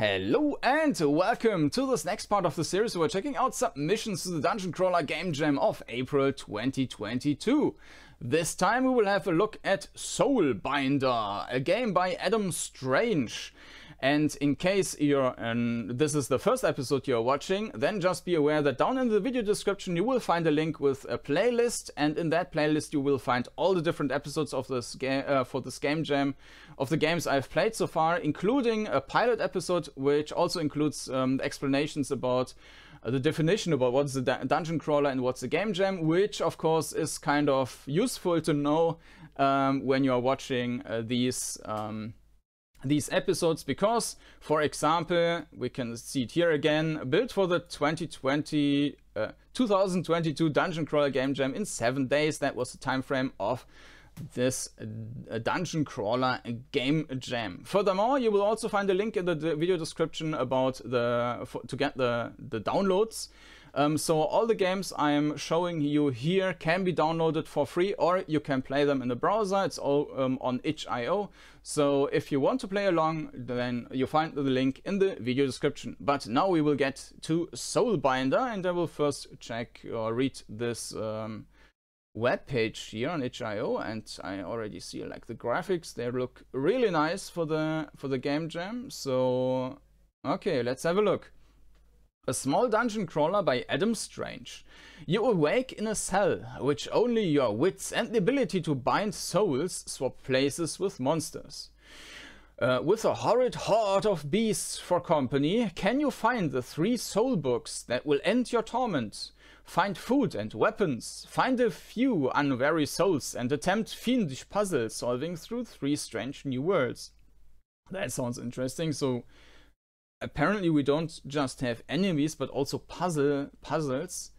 Hello and welcome to this next part of the series where we're checking out submissions to the Dungeon Crawler Game Jam of April 2022. This time we will have a look at Soulbinder, a game by AdamStrange. And in case this is the first episode you're watching, then just be aware that down in the video description you will find a link with a playlist, and in that playlist you will find all the different episodes of this game for this game jam of the games I've played so far, including a pilot episode which also includes explanations about the definition about what's the dungeon crawler and what's the game jam, which of course is kind of useful to know when you are watching these episodes, because, for example, we can see it here again, built for the 2022 Dungeon Crawler Game Jam in 7 days. That was the time frame of this Dungeon Crawler Game Jam. Furthermore, you will also find a link in the video description about to get the downloads. So all the games I'm showing you here can be downloaded for free, or you can play them in the browser. It's all on itch.io. So if you want to play along, then you find the link in the video description. But now we will get to Soulbinder, and I will first check or read this web page here on itch.io, and I already see like the graphics. They look really nice for the game jam. So okay, let's have a look. A small dungeon crawler by AdamStrange. You awake in a cell, which only your wits and the ability to bind souls swap places with monsters. With a horrid horde of beasts for company, can you find the 3 soul books that will end your torment? Find food and weapons, find a few unwary souls, and attempt fiendish puzzle solving through 3 strange new worlds. That sounds interesting. So apparently we don't just have enemies, but also puzzles.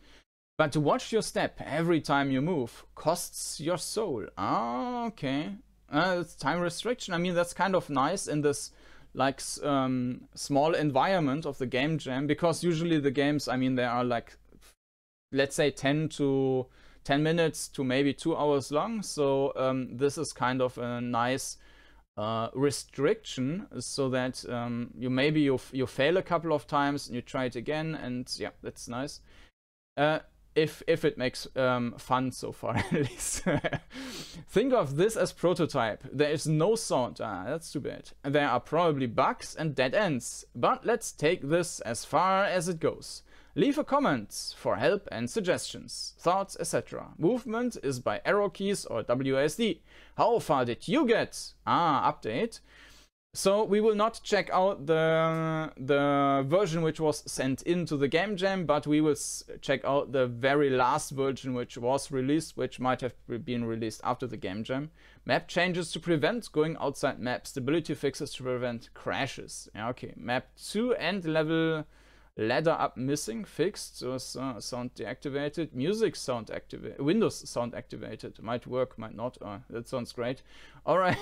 But to watch your step every time you move costs your soul. Ah, okay. It's time restriction. I mean, that's kind of nice in this like small environment of the game jam, because usually the games, I mean, they are like, let's say 10 minutes to maybe 2 hours long. So this is kind of a nice restriction, so that you fail a couple of times and you try it again, and yeah, that's nice. If it makes fun so far, at least. Think of this as prototype. There is no sound. That's too bad. There are probably bugs and dead ends, but let's take this as far as it goes. Leave a comment for help and suggestions, thoughts, etc. Movement is by arrow keys or WASD. How far did you get? Update. So we will not check out the version which was sent into the game jam, but we will check out the very last version which was released, which might have been released after the game jam. Map changes to prevent going outside map. Stability fixes to prevent crashes. Yeah, okay. Map 2 and level ladder up missing, fixed. So sound deactivated. Music sound activated. Windows sound activated. Might work, might not. That sounds great. All right.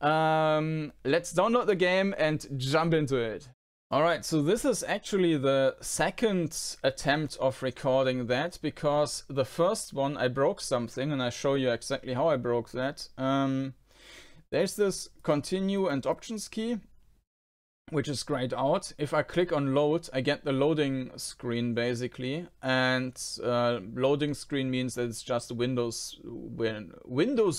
Let's download the game and jump into it. All right, so this is actually the second attempt of recording that, because the first one I broke something, and I show you exactly how I broke that. There's this continue and options key, which is grayed out. If I click on load, I get the loading screen basically, and loading screen means that it's just a Windows window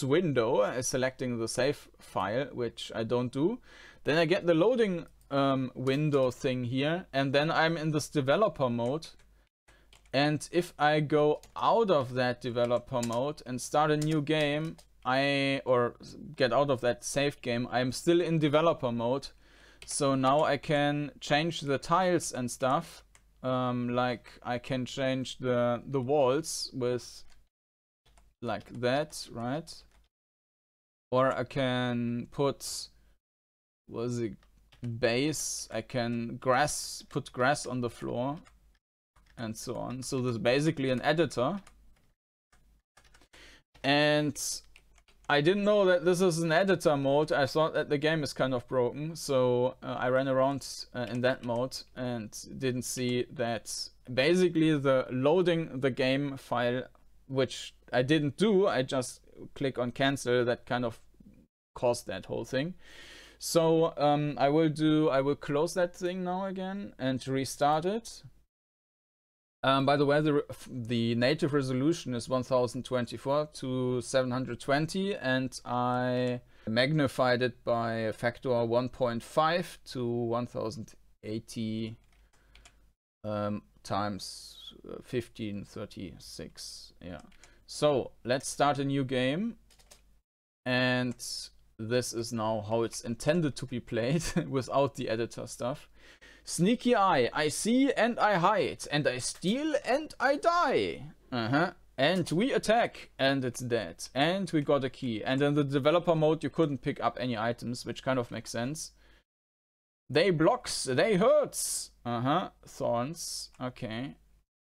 selecting the save file, which I don't do. Then I get the loading window thing here, and then I'm in this developer mode. And if I go out of that developer mode and start a new game, or get out of that saved game, I'm still in developer mode. So now I can change the tiles and stuff, like I can change the walls with like that, right? Or I can put, base, I can put grass on the floor and so on. So this is basically an editor. And I didn't know that this is an editor mode. I thought that the game is kind of broken, so I ran around in that mode and didn't see that basically the loading the game file, which I didn't do, I just click on cancel, that kind of caused that whole thing. So I will close that thing now again and restart it. By the way, the native resolution is 1024 to 720, and I magnified it by a factor 1.5 to 1080 times 1536. Yeah. So let's start a new game, and this is now how it's intended to be played without the editor stuff. Sneaky eye, I see and I hide, and I steal and I die. And we attack, and it's dead. And we got a key. And in the developer mode, you couldn't pick up any items, which kind of makes sense. They blocks, they hurts. Thorns. Okay.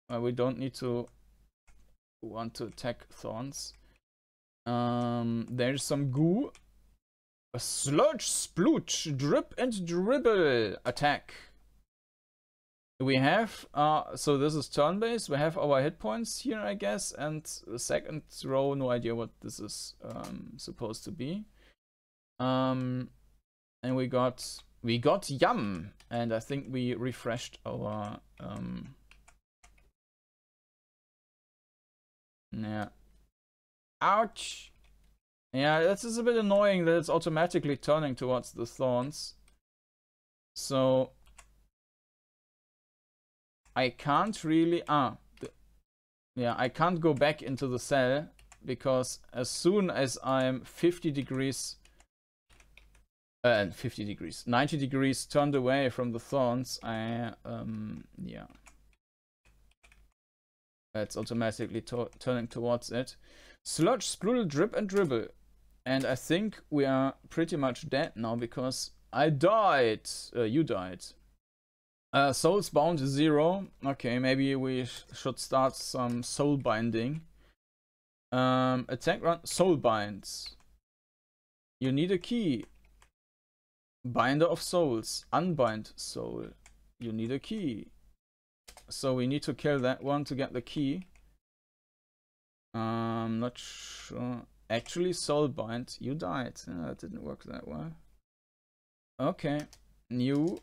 We don't need to want to attack thorns. There's some goo. A sludge, splooch, drip and dribble. Attack. We have, so this is turn-based. We have our hit points here, I guess, and the second row, no idea what this is supposed to be. And we got yum, and I think we refreshed our yeah. Ouch. Yeah, this is a bit annoying that it's automatically turning towards the thorns. So I can't really yeah, I can't go back into the cell, because as soon as I'm 90 degrees turned away from the thorns, yeah, it's automatically turning towards it. Sludge, spludge, drip and dribble. And I think we are pretty much dead now, because I died. You died. Souls bound 0. Okay, maybe we should start some soul binding. Attack run. Soul binds. You need a key. Binder of souls. Unbind soul. You need a key. So we need to kill that one to get the key. Not sure. Actually, soul bind. You died. That didn't work that well. Okay. New.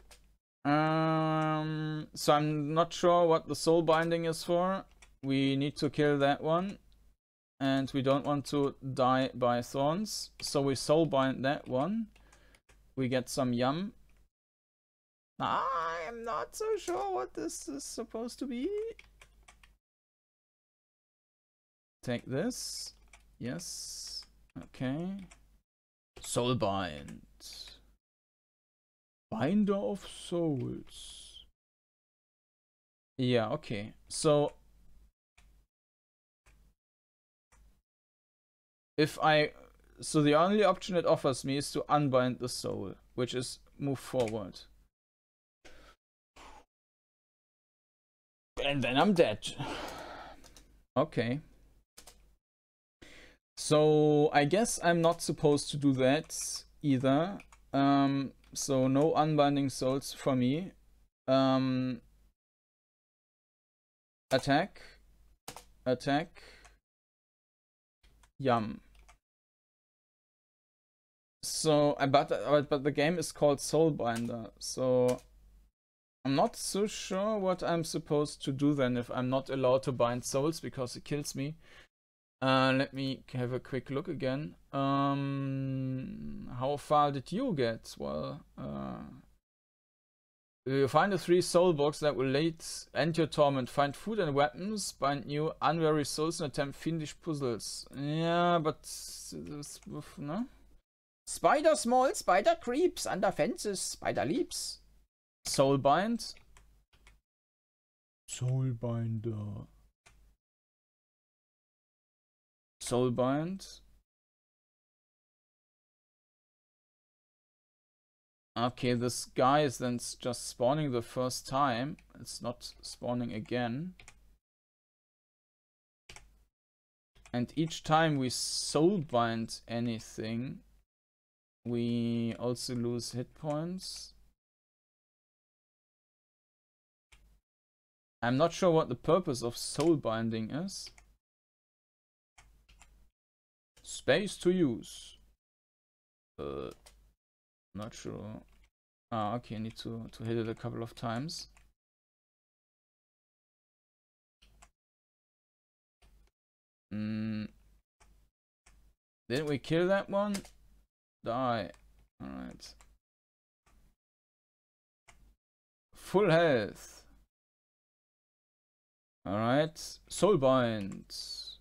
So I'm not sure what the soul binding is for. We need to kill that one, and we don't want to die by thorns, so we soul bind that one. We get some yum. I'm not so sure what this is supposed to be. Take this. Yes. Okay. Soul bind. Binder of souls. Yeah, okay. So so the only option it offers me is to unbind the soul, which is move forward. And then I'm dead. Okay. So I guess I'm not supposed to do that either. So no unbinding souls for me. Attack. Attack. Yum. So, but the game is called Soulbinder, so I'm not so sure what I'm supposed to do then if I'm not allowed to bind souls, because it kills me. Let me have a quick look again. How far did you get? Well, you find the 3 soul box that will end your torment. Find food and weapons. Bind new unwary souls and attempt fiendish puzzles. Yeah, but no. Spider small, spider creeps under fences, spider leaps. Soulbind. Soulbinder. Soulbind. Okay, this guy is then just spawning the first time. It's not spawning again. And each time we soulbind anything, we also lose hit points. I'm not sure what the purpose of soul binding is. Space to use. Not sure. Ah, okay, I need to hit it a couple of times. Didn't we kill that one? Die. Alright. Full health. Alright. Soulbind.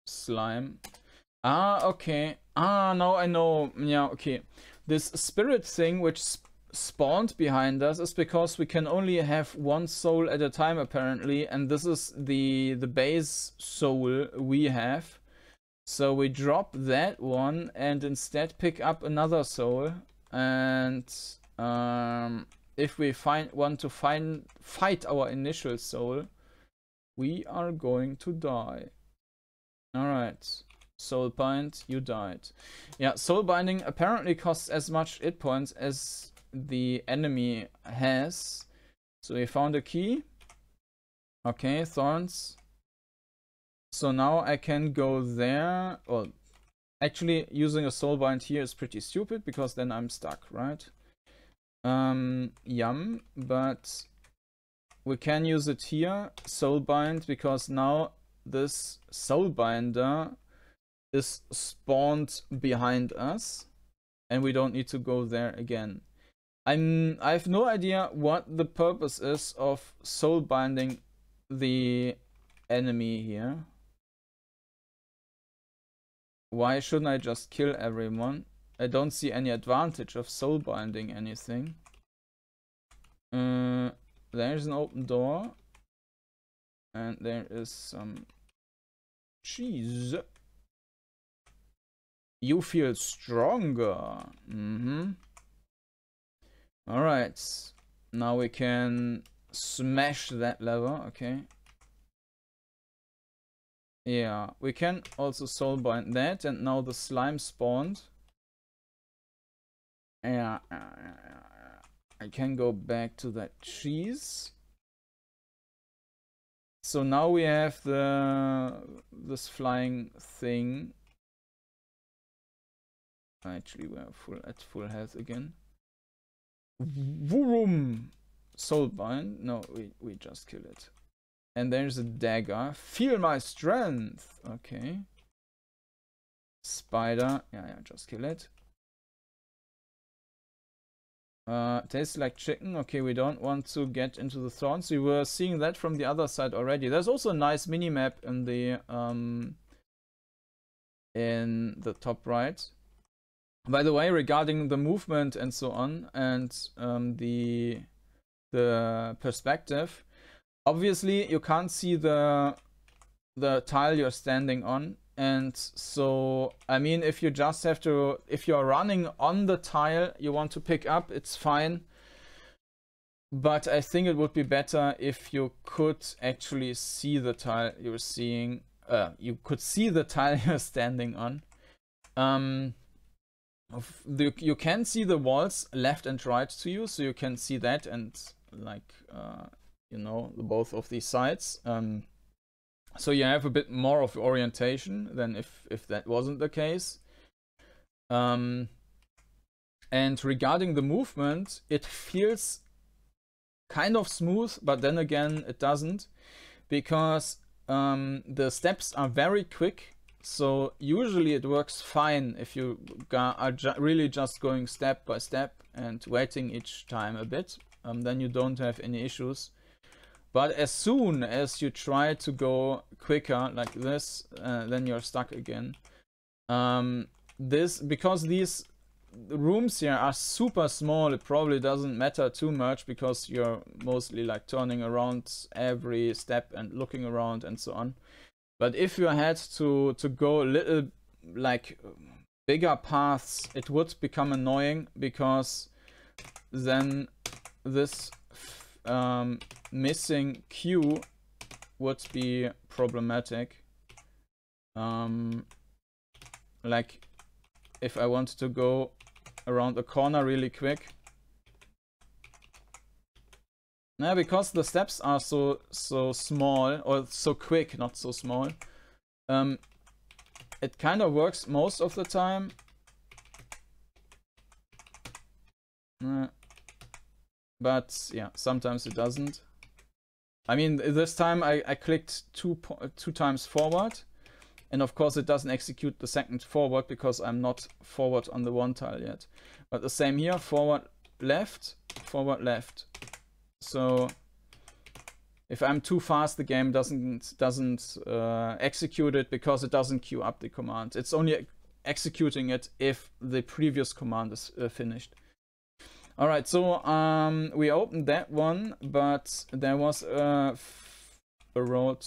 Slime. Ah, okay. Ah, now I know. Yeah, okay. This spirit thing which spawned behind us is because we can only have one soul at a time apparently, and this is the base soul we have. So we drop that one and instead pick up another soul, and if we want to fight our initial soul, we are going to die. Alright. Soulbind, you died. Yeah, soul binding apparently costs as much hit points as the enemy has. So we found a key. Okay, thorns. So now I can go there. Well, actually using a soulbind here is pretty stupid because then I'm stuck, right? Yum, but we can use it here, soulbind, because now this soulbinder is spawned behind us and we don't need to go there again. I have no idea what the purpose is of soul binding the enemy here. Why shouldn't I just kill everyone? I don't see any advantage of soul binding anything. There's an open door and there is some cheese. You feel stronger. Alright. Now we can smash that lever. Okay. Yeah, we can also soulbind that, and now the slime spawned. Yeah, I can go back to that cheese. So now we have this flying thing. Actually, we're at full health again. Vroom! Soulbind. No, we just kill it. And there's a dagger. Feel my strength. Okay. Spider. Yeah, just kill it. Tastes like chicken. Okay, we don't want to get into the thorns. We were seeing that from the other side already. There's also a nice mini-map in the top right. By the way, regarding the movement and so on, and the perspective, obviously you can't see the tile you're standing on, and so I mean, if you just have to, if you're running on the tile you want to pick up, it's fine. But I think it would be better if you could actually see the tile you're seeing. You could see the tile you're standing on. You can see the walls left and right to you, so you can see that, and like you know, both of these sides. So you have a bit more of orientation than if that wasn't the case. And regarding the movement, it feels kind of smooth, but then again it doesn't, because the steps are very quick. So usually it works fine if you are really just going step by step and waiting each time a bit. Then you don't have any issues. But as soon as you try to go quicker like this, then you're stuck again. Because these rooms here are super small, it probably doesn't matter too much because you're mostly like turning around every step and looking around and so on. But if you had to go a little like bigger paths, it would become annoying, because then this missing queue would be problematic. Like if I wanted to go around the corner really quick. Yeah, because the steps are so small, or so quick, not so small. It kind of works most of the time. But yeah, sometimes it doesn't. I mean, this time I clicked two times forward, and of course it doesn't execute the second forward because I'm not forward on the one tile yet. But the same here, forward left. So if I'm too fast, the game doesn't execute it because it doesn't queue up the command. It's only executing it if the previous command is finished. All right, so we opened that one, but there was a road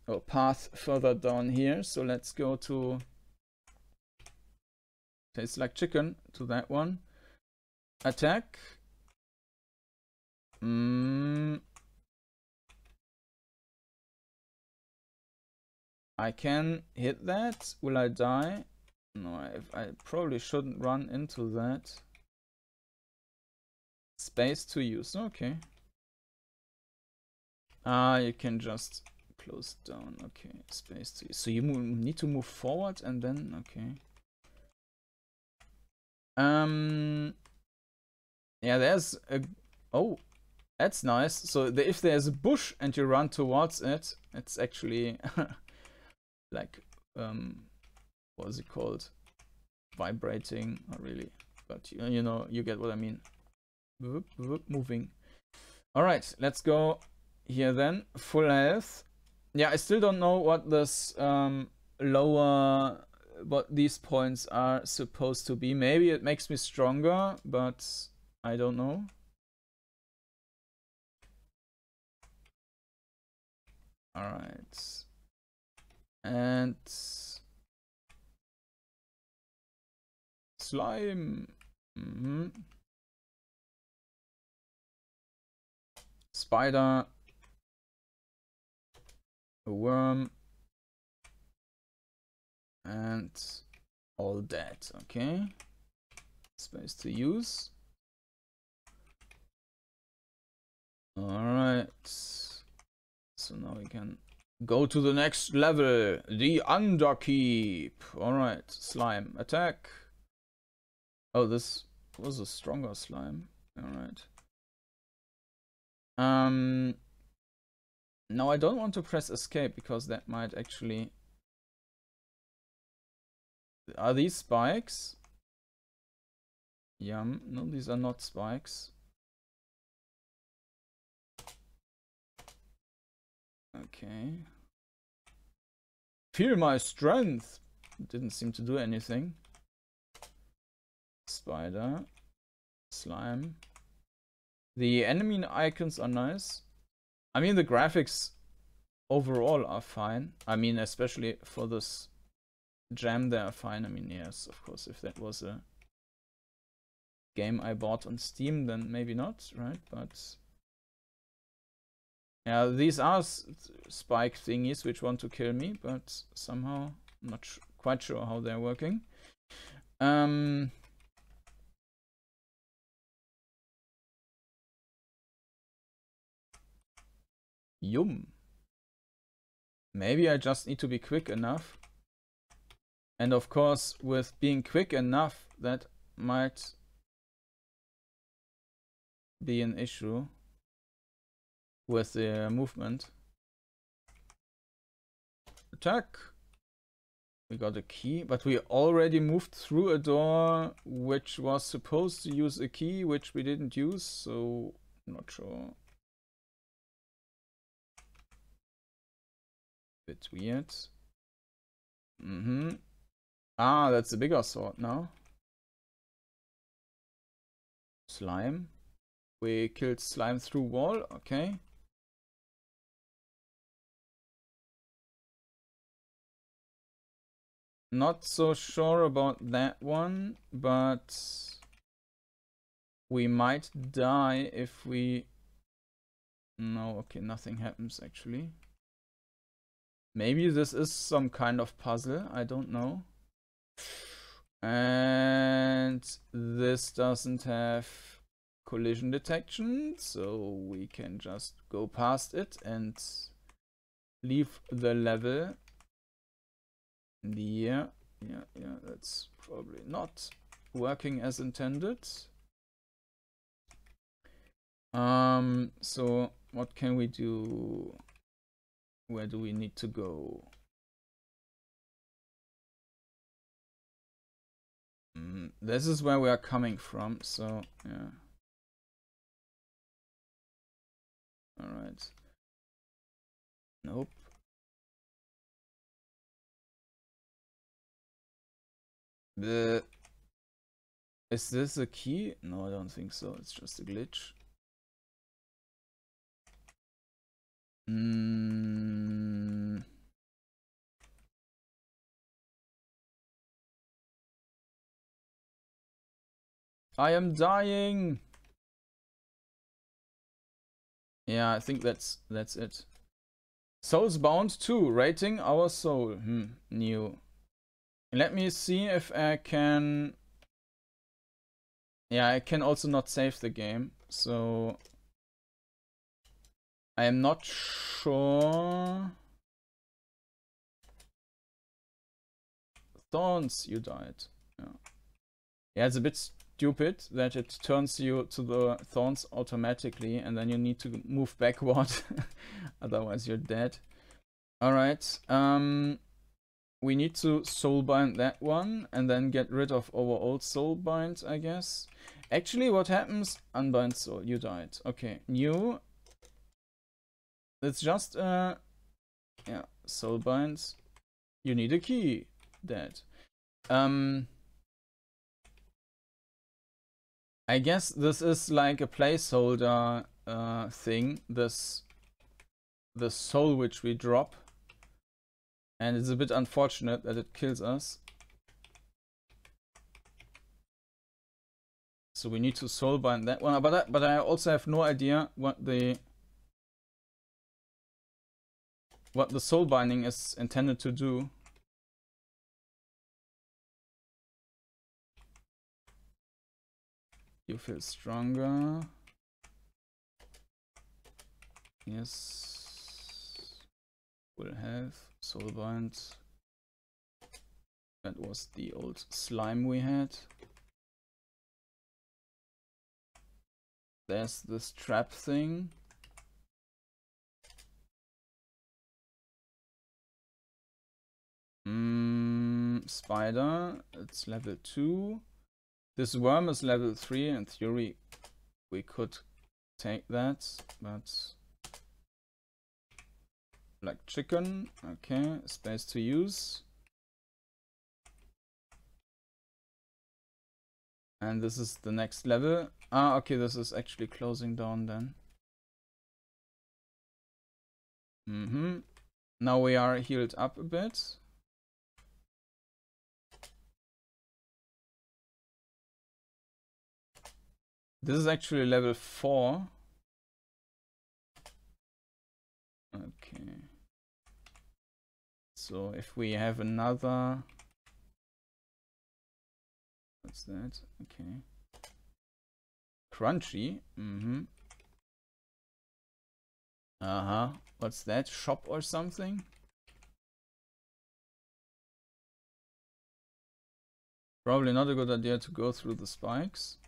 or path further down here. So let's go to Tastes Like Chicken, to that one. Attack. I can hit that. Will I die? No, I probably shouldn't run into that. Space to use. Okay. You can just close down. Okay, space to use. So you need to move forward and then okay. Yeah, there's a. Oh, that's nice. So if there's a bush and you run towards it, it's actually like what is it called? Vibrating, not really, but you know, you get what I mean. Whoop, whoop, moving. All right, let's go here then. Full health. Yeah, I still don't know what this what these points are supposed to be. Maybe it makes me stronger, but I don't know. All right, and slime. Spider, a worm, and all that. Okay, space to use. All right, so now we can go to the next level, the Underkeep. All right, slime attack. Oh, this was a stronger slime. All right. No, I don't want to press escape because that might actually. Are these spikes? Yum. No, these are not spikes. Okay. Feel my strength. Didn't seem to do anything. Spider. Slime. The enemy icons are nice. I mean, the graphics overall are fine. I mean, especially for this jam, they are fine. I mean, yes, of course, if that was a game I bought on Steam, then maybe not, right? But yeah, these are spike thingies which want to kill me, but somehow I'm not quite sure how they're working. Yum. Maybe I just need to be quick enough. And of course, with being quick enough, that might be an issue with the movement. Attack. We got a key, but we already moved through a door which was supposed to use a key, which we didn't use, so I'm not sure. Bit weird. Ah, that's a bigger sword now. Slime. We killed slime through wall, okay. Not so sure about that one, but we might die if we... No, okay, nothing happens actually. Maybe this is some kind of puzzle, I don't know. And this doesn't have collision detection, so we can just go past it and leave the level. Yeah, that's probably not working as intended. So what can we do? Where do we need to go? This is where we are coming from, so yeah. Alright. Nope. Is this a key? No, I don't think so. It's just a glitch. I am dying. Yeah, I think that's it. Souls Bound 2, rating our soul. New. Let me see if I can. Yeah, I can also not save the game, so I am not sure. Thorns, you died. Yeah, it's a bit stupid that it turns you to the thorns automatically and then you need to move backward. Otherwise you're dead. Alright, we need to soulbind that one and then get rid of our old soulbind, I guess. Actually, what happens? Unbind soul, you died. Okay, new. It's just yeah, soulbind. You need a key. Dead. I guess this is like a placeholder thing. The soul which we drop. And it's a bit unfortunate that it kills us. So we need to soulbind that one. But I also have no idea what the soul binding is intended to do. You feel stronger. Yes. Will have soulbind. That was the old slime we had. There's this trap thing. Spider, it's level 2. This worm is level 3. In theory, we could take that, but like chicken. Okay, space to use. And this is the next level. Ah, okay, this is actually closing down then. Now we are healed up a bit. This is actually level 4. Okay. So if we have another... What's that? Okay. Crunchy. What's that? Shop or something? Probably not a good idea to go through the spikes.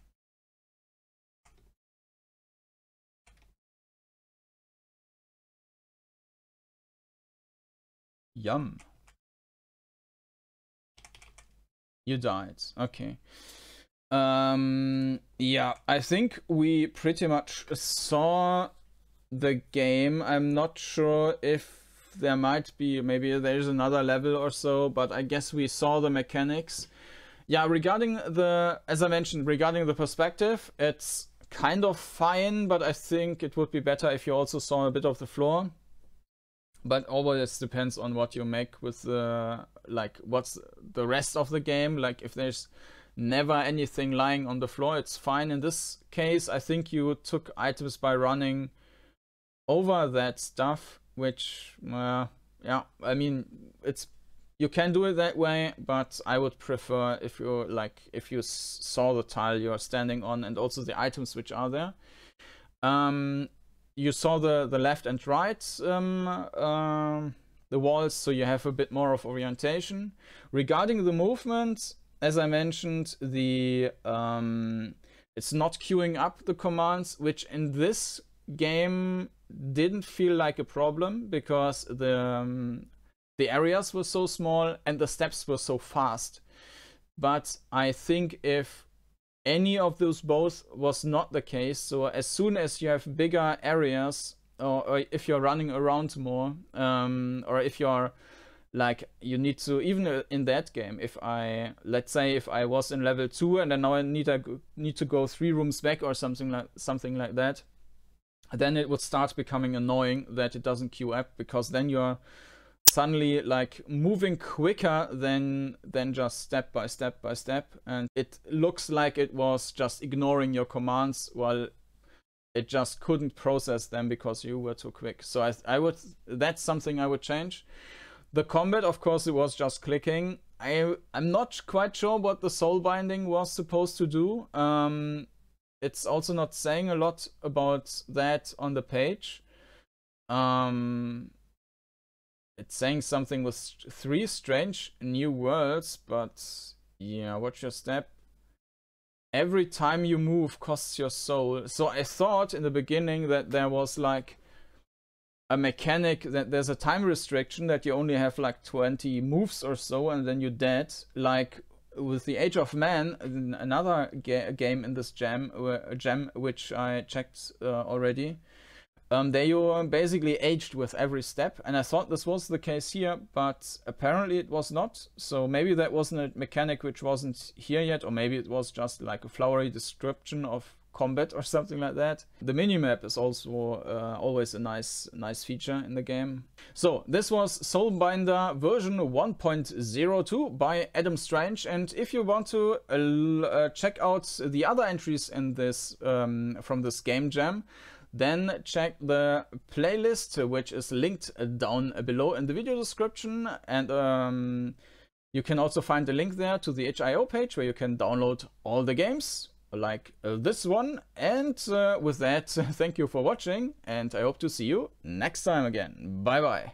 Yum. You died. Okay. Yeah, I think we pretty much saw the game. I'm not sure if there might be, maybe there's another level or so, but I guess we saw the mechanics. Yeah, regarding the, as I mentioned, regarding the perspective, it's kind of fine, but I think it would be better if you also saw a bit of the floor. But always depends on what you make with the, like, what's the rest of the game. Like, if there's never anything lying on the floor, it's fine. In this case, I think you took items by running over that stuff, which, yeah, I mean, it's, you can do it that way, but I would prefer if you, like, if you saw the tile you're standing on and also the items which are there. You saw the left and right the walls, so you have a bit more of orientation. Regarding the movement, as I mentioned, the It's not queuing up the commands, which in this game didn't feel like a problem because the areas were so small and the steps were so fast. But I think if any of those both was not the case, so as soon as you have bigger areas, or if you're running around more, or if you're like, you need to, even in that game, if let's say if I was in level 2 and then now I need to go 3 rooms back or something like that, then it would start becoming annoying that it doesn't queue up, because then you're suddenly like moving quicker than just step by step, and it looks like it was just ignoring your commands while it just couldn't process them because you were too quick. So that's something I would change. The combat, of course, it was just clicking. I'm not quite sure what the soul binding was supposed to do. It's also not saying a lot about that on the page. It's saying something with 3 strange new worlds, but yeah, watch your step. Every time you move costs your soul. So I thought in the beginning that there was like a mechanic that there's a time restriction, that you only have like 20 moves or so and then you're dead. Like with the Age of Man, another game in this gem which I checked already. There you basically aged with every step, and I thought this was the case here, but apparently it was not. So maybe that wasn't a mechanic which wasn't here yet, or maybe it was just like a flowery description of combat or something like that. The minimap is also always a nice feature in the game. So this was Soulbinder version 1.02 by AdamStrange, and if you want to check out the other entries in this from this GameJam, then check the playlist, which is linked down below in the video description, and you can also find a link there to the itch.io page where you can download all the games like this one. And with that, thank you for watching, and I hope to see you next time again. Bye bye.